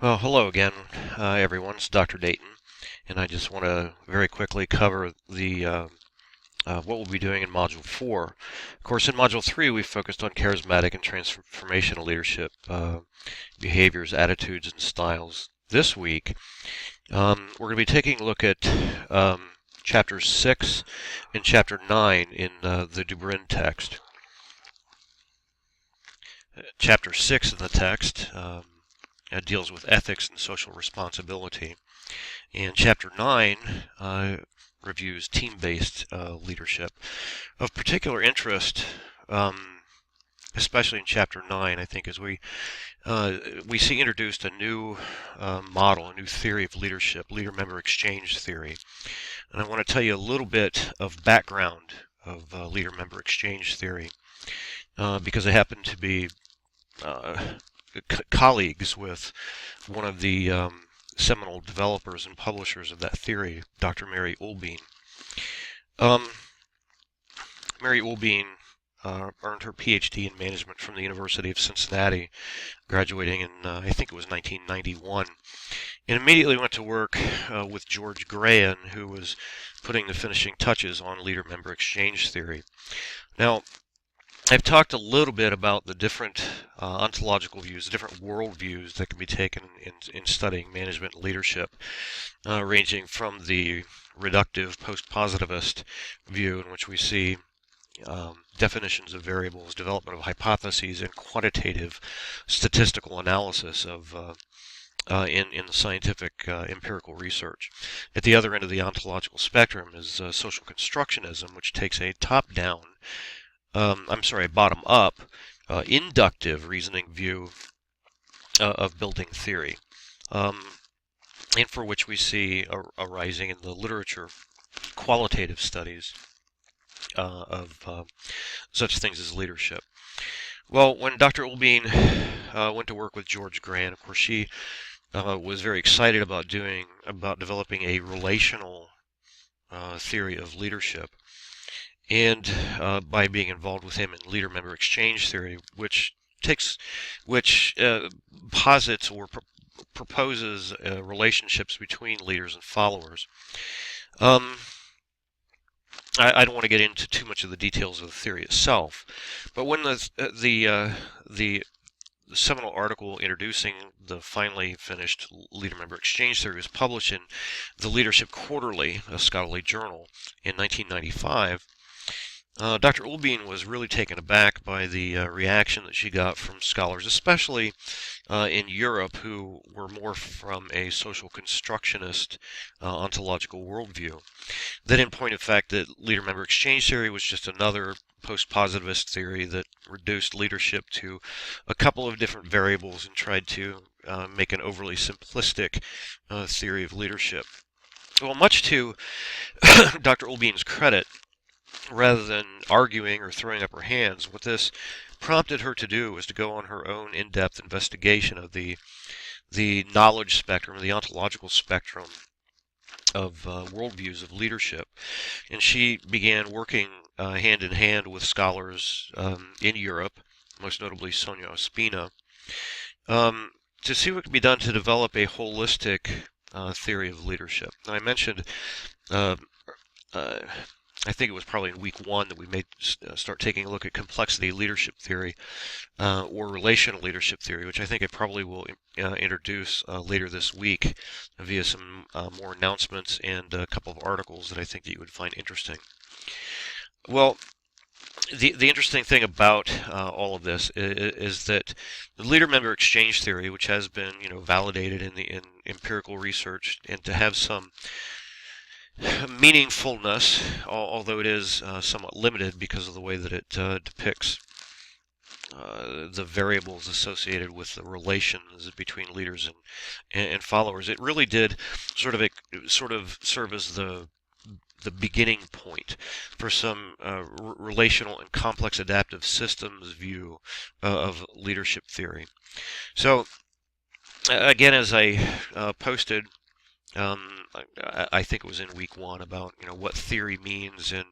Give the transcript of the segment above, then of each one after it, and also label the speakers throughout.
Speaker 1: Well, hello again, everyone. It's Dr. Dayton, and I just want to very quickly cover the what we'll be doing in Module 4. Of course, in Module 3, we focused on charismatic and transformational leadership, behaviors, attitudes, and styles. This week, we're going to be taking a look at Chapter 6 and Chapter 9 in the Dubrin text. Chapter 6 in the text deals with ethics and social responsibility. And Chapter 9 reviews team-based leadership. Of particular interest, especially in Chapter 9, I think, is we see introduced a new model, a new theory of leadership, leader-member exchange theory. And I want to tell you a little bit of background of leader-member exchange theory because I happen to be colleagues with one of the seminal developers and publishers of that theory, Dr. Mary Ulbein. Mary Ulbein earned her PhD in management from the University of Cincinnati, graduating in, I think it was 1991, and immediately went to work with George Graham, who was putting the finishing touches on leader-member exchange theory. Now, I've talked a little bit about the different ontological views, the different worldviews that can be taken in studying management and leadership, ranging from the reductive post-positivist view in which we see definitions of variables, development of hypotheses, and quantitative statistical analysis of in the scientific empirical research. At the other end of the ontological spectrum is social constructionism, which takes a top-down a bottom-up, inductive reasoning view of building theory, and for which we see arising in the literature qualitative studies of such things as leadership. Well, when Dr. Ulbein went to work with George Graham, of course, she was very excited about developing a relational theory of leadership. And by being involved with him in leader-member exchange theory, which posits or proposes relationships between leaders and followers. I don't want to get into too much of the details of the theory itself, but when the seminal article introducing the finally finished leader-member exchange theory was published in the Leadership Quarterly, a scholarly journal, in 1995. Dr. Ulbein was really taken aback by the reaction that she got from scholars, especially in Europe, who were more from a social constructionist ontological worldview. That, in point of fact, that leader-member exchange theory was just another post-positivist theory that reduced leadership to a couple of different variables and tried to make an overly simplistic theory of leadership. Well, much to Dr. Ulbein's credit, rather than arguing or throwing up her hands, what this prompted her to do was to go on her own in-depth investigation of the knowledge spectrum, the ontological spectrum of worldviews of leadership. And she began working hand in hand with scholars in Europe, most notably Sonia Ospina, to see what could be done to develop a holistic theory of leadership. Now, I mentioned I think it was probably in week 1 that we may start taking a look at complexity leadership theory or relational leadership theory, which I think I probably will introduce later this week via some more announcements and a couple of articles that I think that you would find interesting. Well, the interesting thing about all of this is that the leader-member exchange theory, which has been validated in empirical research, and to have some meaningfulness, although it is somewhat limited because of the way that it depicts the variables associated with the relations between leaders and followers. It really did sort of serve as the beginning point for some relational and complex adaptive systems view of leadership theory. So again, as I posted I think it was in week 1 about what theory means in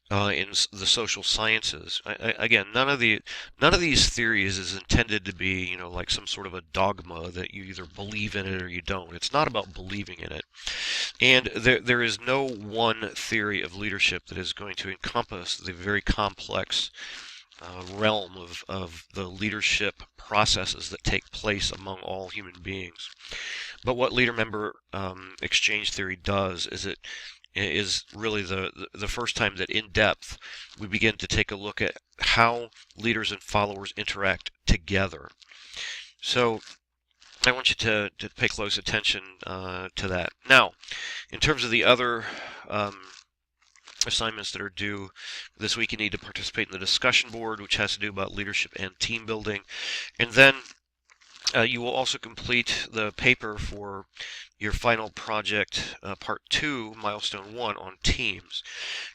Speaker 1: the social sciences. Again, none of these theories is intended to be like some sort of a dogma that you either believe in it or you don't. It's not about believing in it, and there is no one theory of leadership that is going to encompass the very complex realm of the leadership processes that take place among all human beings. But what leader-member exchange theory does is it is really the first time that in depth we begin to take a look at how leaders and followers interact together. So I want you to pay close attention to that. Now, in terms of the other assignments that are due this week, you need to participate in the discussion board, which has to do about leadership and team building. And then you will also complete the paper for your final project, part 2, milestone 1, on teams.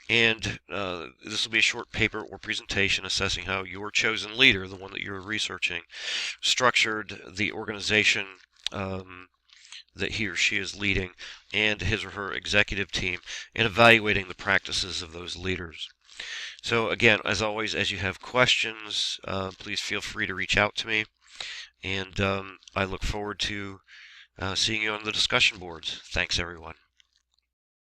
Speaker 1: And this will be a short paper or presentation assessing how your chosen leader, the one that you're researching, structured the organization that he or she is leading and his or her executive team, and evaluating the practices of those leaders. So again, as always, as you have questions, please feel free to reach out to me. And I look forward to seeing you on the discussion boards. Thanks, everyone.